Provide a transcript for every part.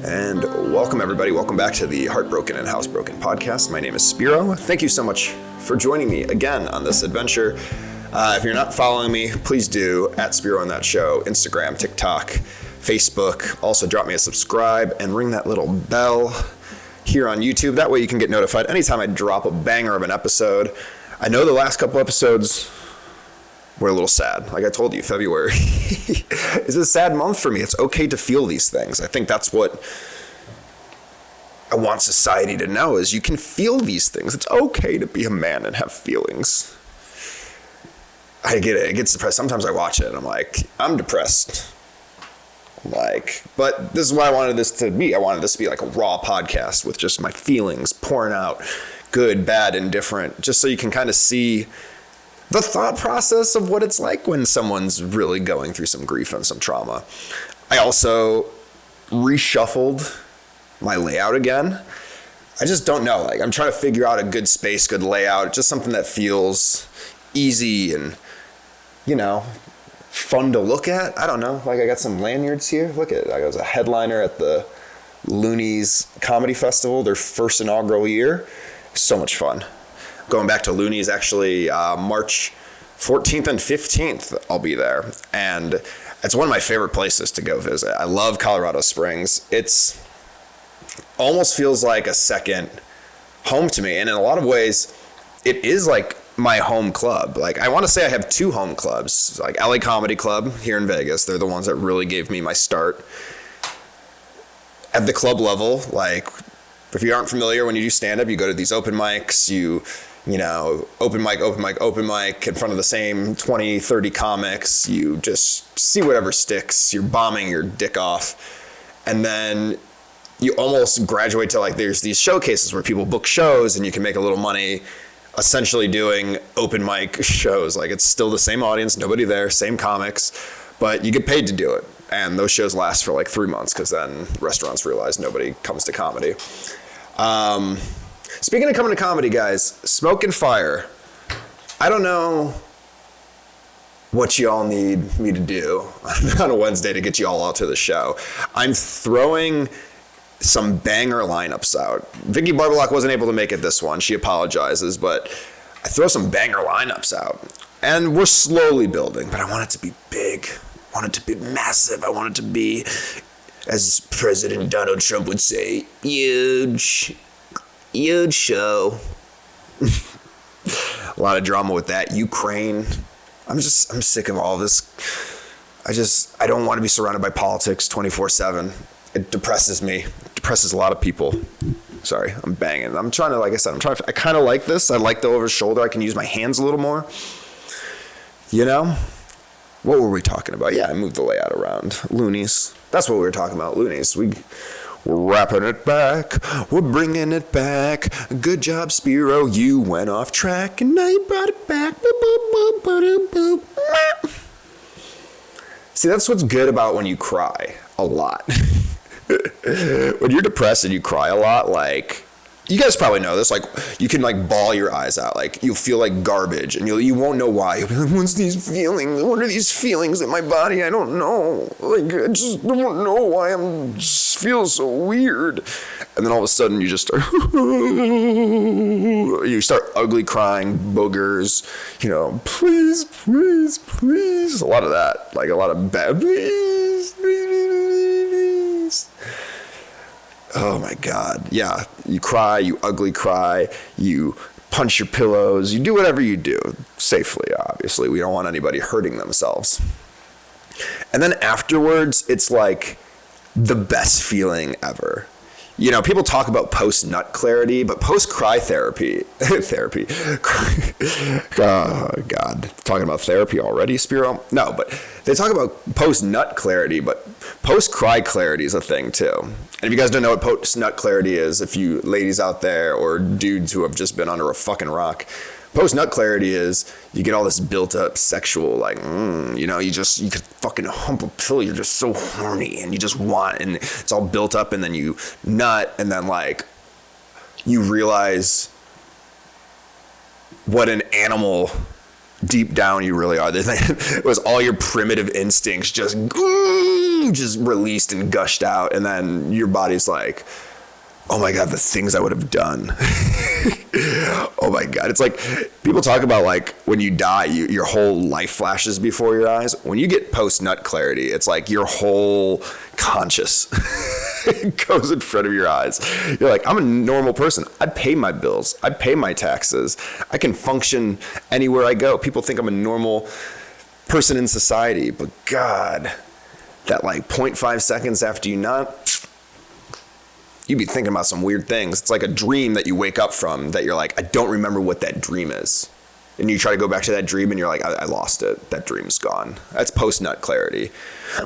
And welcome, everybody. Welcome back to the Heartbroken and Housebroken podcast. My name is Spiro. Thank you so much for joining me again on this adventure. If you're not following me, please do, at Spiro on That Show, Instagram, TikTok, Facebook. Also, drop me a subscribe and ring that little bell here on YouTube. That way you can get notified anytime I drop a banger of an episode. I know the last couple episodes were a little sad. Like I told you, February is a sad month for me. It's okay to feel these things. I think that's what I want society to know, is you can feel these things. It's okay to be a man and have feelings. I get it. It gets depressed. Sometimes I watch it and I'm like, I'm depressed. But this is what I wanted this to be. I wanted this to be like a raw podcast with just my feelings pouring out, good, bad, indifferent, just so you can kind of see the thought process of what it's like when someone's really going through some grief and some trauma. I also reshuffled my layout again. I just don't know. Like, I'm trying to figure out a good space, good layout, just something that feels easy and, you know, fun to look at. I don't know. Like, I got some lanyards here. Look at it. I was a headliner at the Looney's Comedy Festival, their first inaugural year. So much fun. Going back to Looney's, actually, March 14th and 15th, I'll be there. And it's one of my favorite places to go visit. I love Colorado Springs. It's almost feels like a second home to me. And in a lot of ways, it is like my home club. Like, I want to say I have two home clubs, like LA Comedy Club here in Vegas. They're the ones that really gave me my start. At the club level, like, if you aren't familiar, when you do stand-up, you go to these open mics, you know, open mic in front of the same 20, 30 comics. You just see whatever sticks. You're bombing your dick off. And then you almost graduate to, like, there's these showcases where people book shows and you can make a little money essentially doing open mic shows. Like, it's still the same audience, nobody there, same comics, but you get paid to do it. And those shows last for like 3 months because then restaurants realize nobody comes to comedy. Speaking of coming to comedy, guys, Smoke and Fire. I don't know what y'all need me to do on a Wednesday to get you all out to the show. I'm throwing some banger lineups out. Vicky Barbalock wasn't able to make it this one. She apologizes, but I throw some banger lineups out. And we're slowly building, but I want it to be big. I want it to be massive. I want it to be, as President Donald Trump would say, huge. Huge show. A lot of drama with that. Ukraine. I'm sick of all this. I don't want to be surrounded by politics 24/7. It depresses me. It depresses a lot of people. Sorry, I'm banging. I'm trying to, like I said, I kind of like this. I like the over shoulder. I can use my hands a little more. You know? What were we talking about? Yeah, I moved the layout around. Looney's. That's what we were talking about, Looney's. We're wrapping it back. We're bringing it back. Good job, Spiro. You went off track, and now you brought it back. Boop, boop, boop, boop. See, that's what's good about when you cry a lot. When you're depressed and you cry a lot, like, you guys probably know this, like, you can, like, bawl your eyes out, like, you'll feel like garbage, and you won't know why. You'll be like, what are these feelings in my body? I don't know, like, I just don't know why I'm just feel so weird. And then all of a sudden you just start ugly crying, boogers, you know, please, please, please, a lot of that, like, a lot of bad, please, please. Oh my God. Yeah. You cry, you ugly cry, you punch your pillows, you do whatever you do safely, obviously. We don't want anybody hurting themselves. And then afterwards, it's like the best feeling ever. You know, people talk about post-nut clarity, but post-cry therapy, oh God, talking about therapy already, Spiro? No, but they talk about post-nut clarity, but post-cry clarity is a thing too. And if you guys don't know what post-nut clarity is, if you ladies out there or dudes who have just been under a fucking rock, post-nut clarity is you get all this built-up sexual, like, you know, you could fucking hump a pill, you're just so horny, and you just want, and it's all built up, and then you nut, and then, like, you realize what an animal deep down you really are. It was all your primitive instincts just released and gushed out, and then your body's like, oh my God, the things I would have done. Oh my God. It's like people talk about like when you die, your whole life flashes before your eyes. When you get post-nut clarity, it's like your whole conscious goes in front of your eyes. You're like, I'm a normal person. I pay my bills. I pay my taxes. I can function anywhere I go. People think I'm a normal person in society, but God, that like 0.5 seconds after you nut, you'd be thinking about some weird things. It's like a dream that you wake up from that you're like, I don't remember what that dream is. And you try to go back to that dream and you're like, I lost it. That dream's gone. That's post-nut clarity.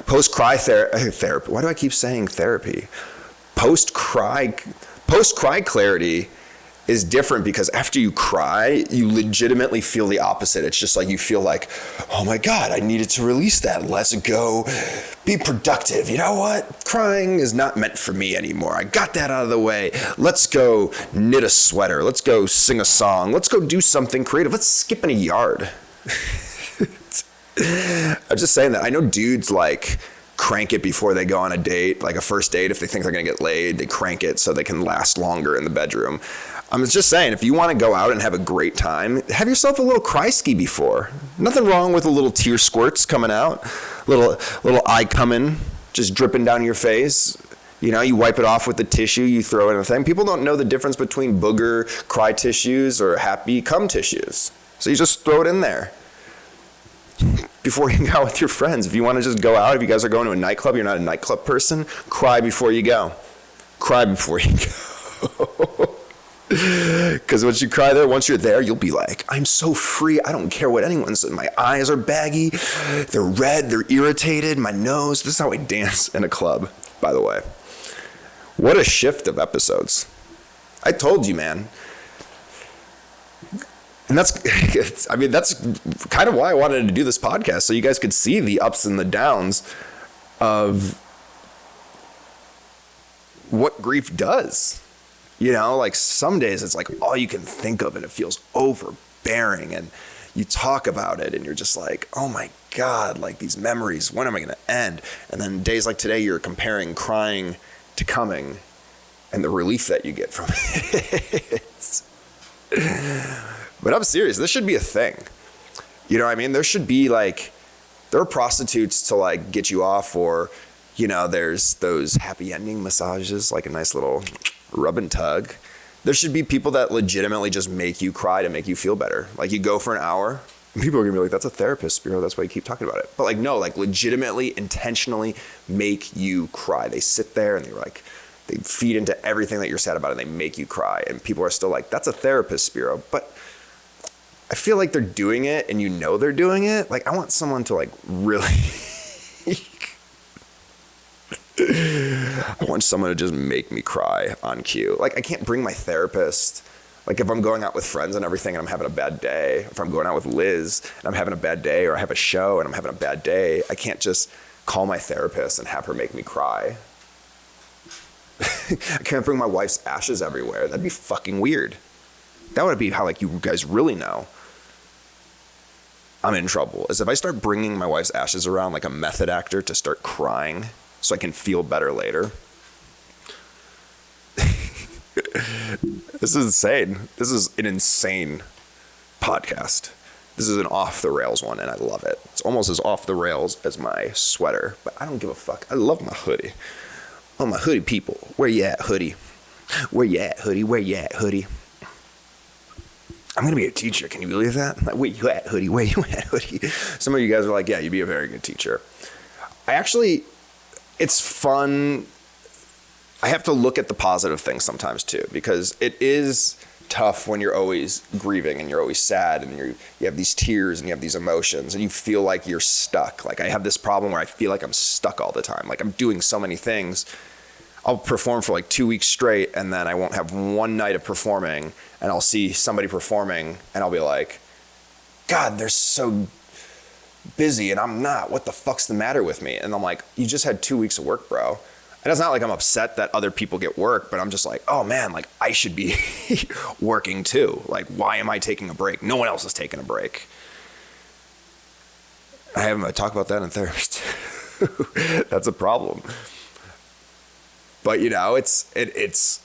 Post-cry therapy. Why do I keep saying therapy? Post-cry clarity is different because after you cry, you legitimately feel the opposite. It's just like you feel like, oh my God, I needed to release that. Let's go be productive. You know what? Crying is not meant for me anymore. I got that out of the way. Let's go knit a sweater. Let's go sing a song. Let's go do something creative. Let's skip in a yard. I'm just saying that. I know dudes like crank it before they go on a date, like a first date. If they think they're going to get laid, they crank it so they can last longer in the bedroom. I'm just saying, if you want to go out and have a great time, have yourself a little cry ski before. Nothing wrong with a little tear squirts coming out, little eye coming, just dripping down your face. You know, you wipe it off with the tissue, you throw it in a thing. People don't know the difference between booger cry tissues or happy cum tissues. So you just throw it in there before you go out with your friends. If you want to just go out, if you guys are going to a nightclub, you're not a nightclub person, cry before you go. Cry before you go. Because once you cry there, once you're there, you'll be like, I'm so free. I don't care what anyone says. My eyes are baggy. They're red. They're irritated. My nose. This is how I dance in a club, by the way. What a shift of episodes. I told you, man. And that's kind of why I wanted to do this podcast, so you guys could see the ups and the downs of what grief does. You know, like some days it's like all you can think of and it feels overbearing, and you talk about it and you're just like, oh my God, like these memories, when am I going to end? And then days like today, you're comparing crying to coming and the relief that you get from it. But I'm serious, this should be a thing. You know what I mean? There should be like, there are prostitutes to like get you off, or, you know, there's those happy ending massages, like a nice little rub and tug. There should be people that legitimately just make you cry to make you feel better. Like you go for an hour, and people are gonna be like, that's a therapist, Spiro, that's why you keep talking about it. But like, no, like legitimately, intentionally make you cry. They sit there and they're like, they feed into everything that you're sad about and they make you cry. And people are still like, that's a therapist, Spiro. But I feel like they're doing it and you know they're doing it. Like I want someone to like really I want someone to just make me cry on cue. Like I can't bring my therapist. Like if I'm going out with friends and everything and I'm having a bad day, if I'm going out with Liz and I'm having a bad day, or I have a show and I'm having a bad day, I can't just call my therapist and have her make me cry. I can't bring my wife's ashes everywhere. That'd be fucking weird. That would be how like you guys really know I'm in trouble, is if I start bringing my wife's ashes around like a method actor to start crying so I can feel better later. This is insane. This is an insane podcast. This is an off the rails one and I love it. It's almost as off the rails as my sweater, but I don't give a fuck. I love my hoodie. Oh, my hoodie people. Where you at, hoodie? Where you at, hoodie? Where you at, hoodie? I'm going to be a teacher. Can you believe that? Like, where you at, hoodie? Where you at, hoodie? Some of you guys are like, yeah, you'd be a very good teacher. It's fun. I have to look at the positive things sometimes too, because it is tough when you're always grieving and you're always sad and you have these tears and you have these emotions and you feel like you're stuck. Like I have this problem where I feel like I'm stuck all the time. Like I'm doing so many things. I'll perform for like 2 weeks straight and then I won't have one night of performing, and I'll see somebody performing and I'll be like, God, they're so busy and I'm not. What the fuck's the matter with me? And I'm like, you just had 2 weeks of work, bro. And it's not like I'm upset that other people get work, but I'm just like, oh man, like I should be working too. Like, why am I taking a break? No one else is taking a break. I talk about that in therapy too. That's a problem. But it's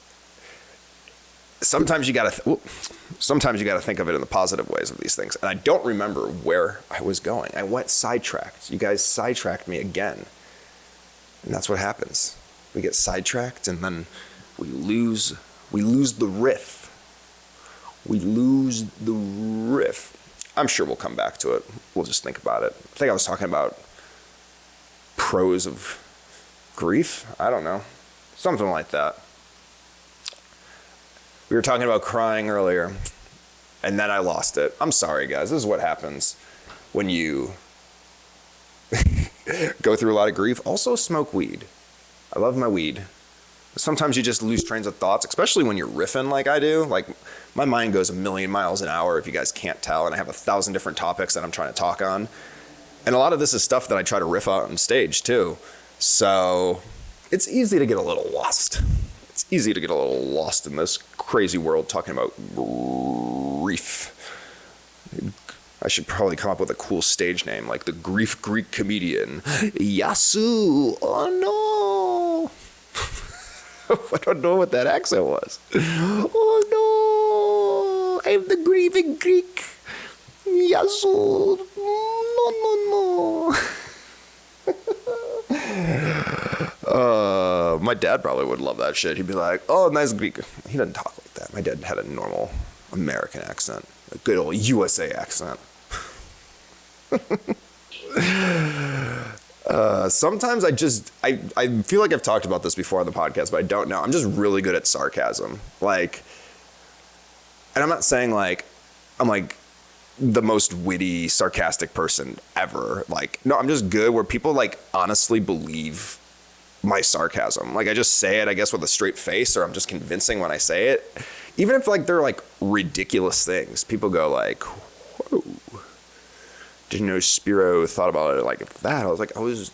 sometimes you gotta think of it in the positive ways of these things. And I don't remember where I was going. I went sidetracked. You guys sidetracked me again. And that's what happens. We get sidetracked and then we lose the riff. We lose the riff. I'm sure we'll come back to it. We'll just think about it. I think I was talking about pros of grief. I don't know. Something like that. We were talking about crying earlier, and then I lost it. I'm sorry, guys. This is what happens when you go through a lot of grief. Also, smoke weed. I love my weed. Sometimes you just lose trains of thoughts, especially when you're riffing like I do. Like, my mind goes a million miles an hour, if you guys can't tell, and I have 1,000 different topics that I'm trying to talk on. And a lot of this is stuff that I try to riff out on stage, too. So it's easy to get a little lost. It's easy to get a little lost in this crazy world talking about grief. I should probably come up with a cool stage name, like the Grief Greek comedian, Yasu. Oh, no. I don't know what that accent was. Oh, no. I'm the grieving Greek. Yasu. No. My dad probably would love that shit. He'd be like, oh, nice Greek. He doesn't talk like that. My dad had a normal American accent, a good old USA accent. Sometimes I feel like I've talked about this before on the podcast, but I don't know. I'm just really good at sarcasm. Like, and I'm not saying like, I'm like the most witty, sarcastic person ever. Like, no, I'm just good where people like honestly believe my sarcasm. Like, I just say it, I guess, with a straight face, or I'm just convincing when I say it. Even if like they're like ridiculous things, people go like, whoa, didn't know Spiro thought about it like that. I was like, I was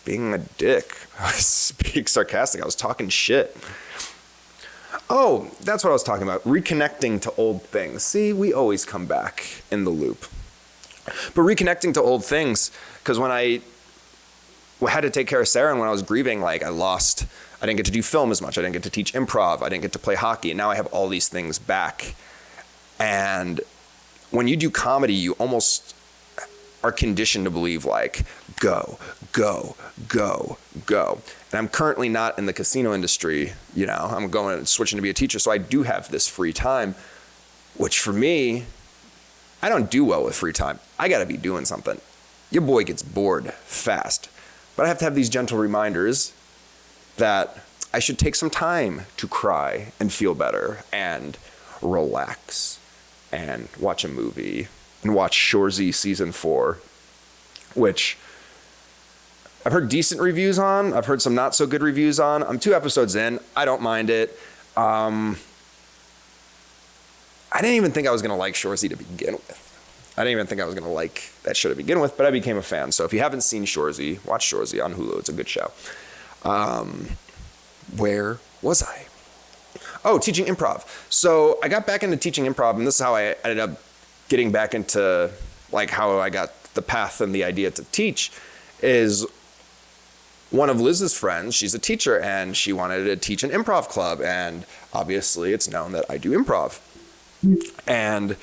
being a dick. I was being sarcastic. I was talking shit. Oh, that's what I was talking about. Reconnecting to old things. See, we always come back in the loop. But reconnecting to old things, because when I had to take care of Sarah and when I was grieving, like I didn't get to do film as much. I didn't get to teach improv. I didn't get to play hockey. And now I have all these things back. And when you do comedy, you almost are conditioned to believe like, go. And I'm currently not in the casino industry. I'm switching to be a teacher. So I do have this free time, which for me, I don't do well with free time. I got to be doing something. Your boy gets bored fast. But I have to have these gentle reminders that I should take some time to cry and feel better and relax and watch a movie and watch Shoresy season 4, which I've heard decent reviews on. I've heard some not so good reviews on. I'm 2 episodes in. I don't mind it. I didn't even think I was going to like Shoresy to begin with. I didn't even think I was going to like that show to begin with, but I became a fan. So if you haven't seen Shoresy, watch Shoresy on Hulu. It's a good show. Where was I? Oh, teaching improv. So I got back into teaching improv, and this is how I ended up getting back into like how I got the path and the idea to teach. Is one of Liz's friends, she's a teacher, and she wanted to teach an improv club, and obviously it's known that I do improv. And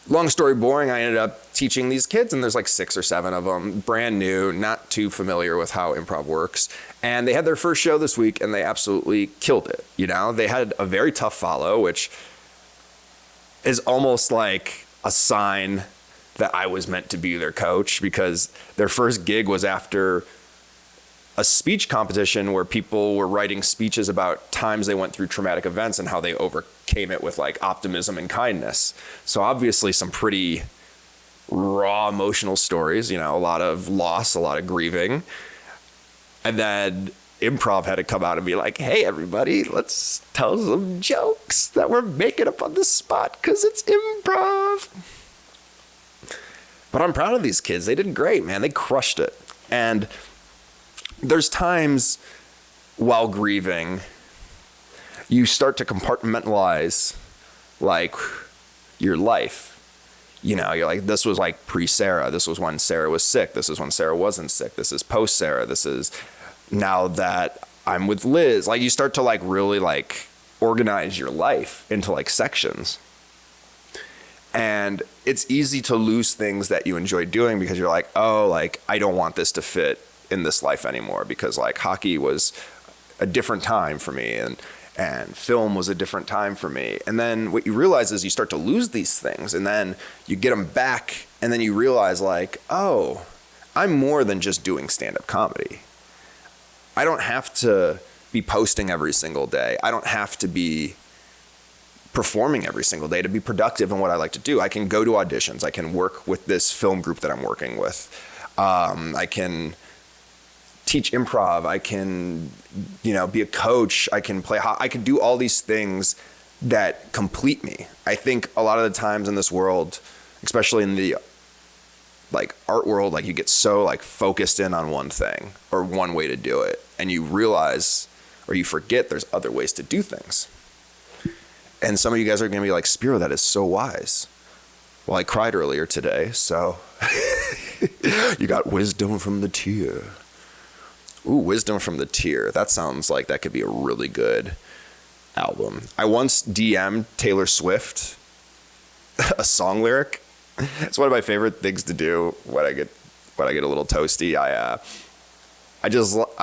long story boring, I ended up teaching these kids, and there's like 6 or 7 of them, brand new, not too familiar with how improv works. And they had their first show this week, and they absolutely killed it. They had a very tough follow, which is almost like a sign that I was meant to be their coach, because their first gig was after a speech competition where people were writing speeches about times they went through traumatic events and how they overcame it with like optimism and kindness. So obviously some pretty raw emotional stories, a lot of loss, a lot of grieving. And then improv had to come out and be like, hey, everybody, let's tell some jokes that we're making up on the spot because it's improv. But I'm proud of these kids. They did great, man. They crushed it. And there's times while grieving, you start to compartmentalize like your life. You're like, this was like pre-Sarah. This was when Sarah was sick. This is when Sarah wasn't sick. This is post-Sarah. This is now that I'm with Liz. Like, you start to like really like organize your life into like sections. And it's easy to lose things that you enjoy doing because you're like, oh, like, I don't want this to fit in this life anymore, because like hockey was a different time for me, and film was a different time for me. And then what you realize is you start to lose these things, and then you get them back, and then you realize like, oh, I'm more than just doing stand-up comedy. I don't have to be posting every single day. I don't have to be performing every single day to be productive in what I like to do. I can go to auditions. I can work with this film group that I'm working with. I can teach improv. I can, be a coach. I can play. I can do all these things that complete me. I think a lot of the times in this world, especially in the like art world, like you get so like focused in on one thing or one way to do it, and you realize or you forget there's other ways to do things. And some of you guys are going to be like, Spiro, that is so wise. Well, I cried earlier today, so you got wisdom from the tear. Ooh, wisdom from the tear. That sounds like that could be a really good album. I once DM'd Taylor Swift a song lyric. It's one of my favorite things to do when I get a little toasty. I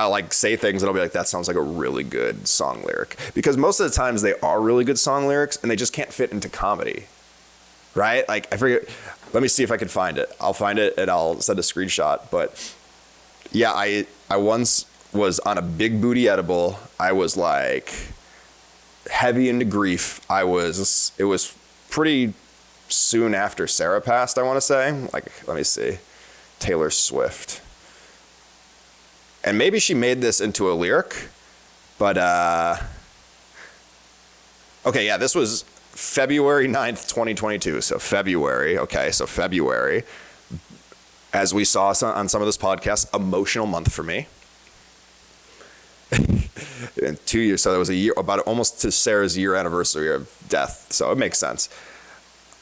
like say things and I'll be like, that sounds like a really good song lyric. Because most of the times they are really good song lyrics and they just can't fit into comedy, right? Like, I forget, let me see if I can find it. I'll find it and I'll send a screenshot. But yeah, I once was on a big booty edible. I was like heavy into grief. It was pretty soon after Sarah passed, I want to say. Like, let me see. Taylor Swift. And maybe she made this into a lyric, but, okay, yeah, this was February 9th, 2022. So February, as we saw on some of this podcast, emotional month for me. In 2 years, so that was a year, about almost to Sarah's year anniversary of death. So it makes sense.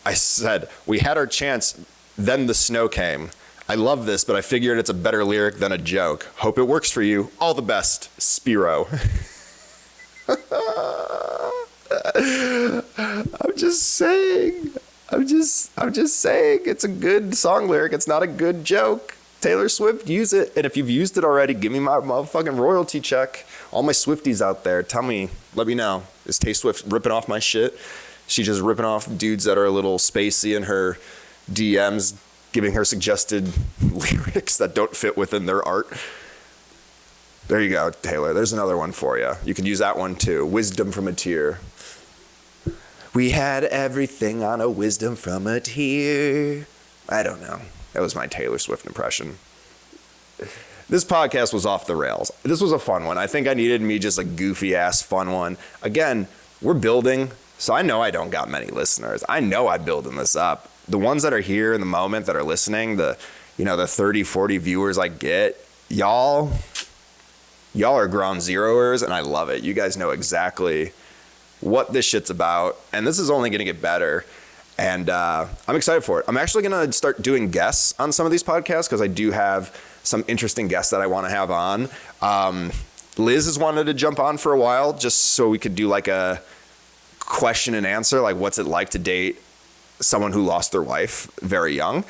I said, we had our chance, then the snow came. I love this, but I figured it's a better lyric than a joke. Hope it works for you. All the best, Spiro. I'm just saying. It's a good song lyric. It's not a good joke. Taylor Swift, use it. And if you've used it already, give me my motherfucking royalty check. All my Swifties out there, tell me, let me know. Is Tay Swift ripping off my shit? She's just ripping off dudes that are a little spacey in her DMs, giving her suggested lyrics that don't fit within their art. There you go, Taylor. There's another one for you. You can use that one too. Wisdom from a tear. We had everything on a wisdom from a tear. I don't know. That was my Taylor Swift impression. This podcast was off the rails. This was a fun one. I think I needed me just a goofy ass fun one. Again, we're building, so I know I don't got many listeners. I know I'm building this up. The ones that are here in the moment that are listening, the 30, 40 viewers I get, y'all are ground zeroers, and I love it. You guys know exactly what this shit's about, and this is only going to get better, and I'm excited for it. I'm actually going to start doing guests on some of these podcasts because I do have some interesting guests that I want to have on. Liz has wanted to jump on for a while just so we could do like a question and answer, like what's it like to date someone who lost their wife very young,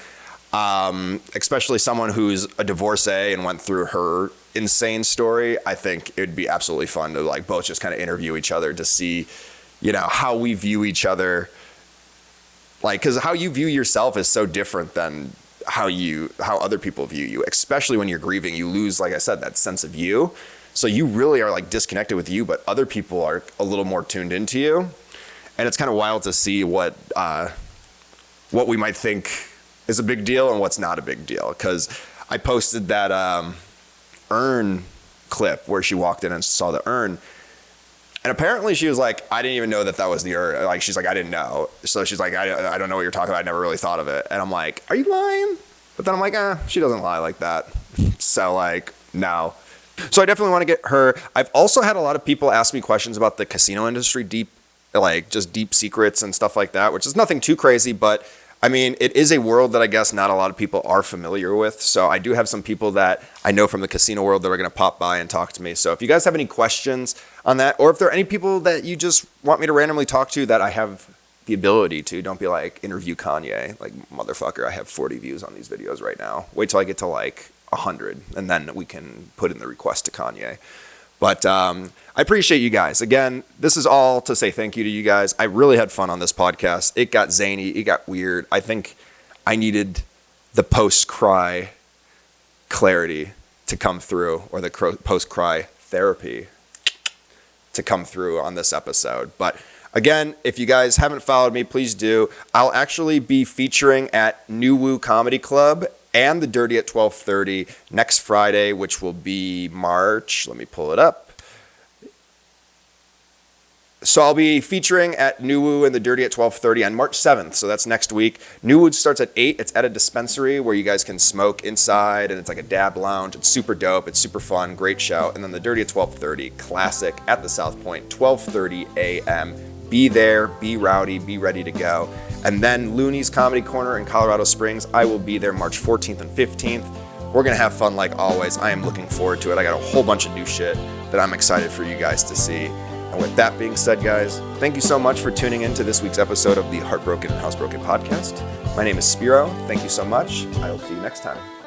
especially someone who's a divorcee and went through her insane story. I think it would be absolutely fun to like both just kind of interview each other to see, how we view each other. Like, because how you view yourself is so different than how other people view you, especially when you're grieving. You lose, like I said, that sense of you. So you really are like disconnected with you, but other people are a little more tuned into you. And it's kind of wild to see what we might think is a big deal and what's not a big deal. Because I posted that urn clip where she walked in and saw the urn. And apparently she was like, I didn't even know that was the urn. Like, she's like, I didn't know. So she's like, I don't know what you're talking about. I never really thought of it. And I'm like, are you lying? But then I'm like, she doesn't lie like that. So like, no. So I definitely want to get her. I've also had a lot of people ask me questions about the casino industry, deep secrets and stuff like that, which is nothing too crazy, but I mean, it is a world that I guess not a lot of people are familiar with. So I do have some people that I know from the casino world that are going to pop by and talk to me. So if you guys have any questions on that, or if there are any people that you just want me to randomly talk to that I have the ability to, don't be like, interview Kanye. Like, motherfucker, I have 40 views on these videos right now. Wait till I get to like 100, and then we can put in the request to Kanye. But I appreciate you guys. Again, this is all to say thank you to you guys. I really had fun on this podcast. It got zany. It got weird. I think I needed the post-cry clarity to come through, or the post-cry therapy to come through on this episode. But again, if you guys haven't followed me, please do. I'll actually be featuring at New Woo Comedy Club and the Dirty at 12:30 next Friday, which will be March. Let me pull it up. So I'll be featuring at New Woo and the Dirty at 12:30 on March 7th. So that's next week. New Woo starts at 8. It's at a dispensary where you guys can smoke inside, and it's like a dab lounge. It's super dope. It's super fun. Great show. And then the Dirty at 12:30 classic at the South Point, 12:30 a.m. Be there, be rowdy, be ready to go. And then Looney's Comedy Corner in Colorado Springs, I will be there March 14th and 15th. We're going to have fun like always. I am looking forward to it. I got a whole bunch of new shit that I'm excited for you guys to see. And with that being said, guys, thank you so much for tuning in to this week's episode of the Heartbroken and Housebroken podcast. My name is Spiro. Thank you so much. I will see you next time.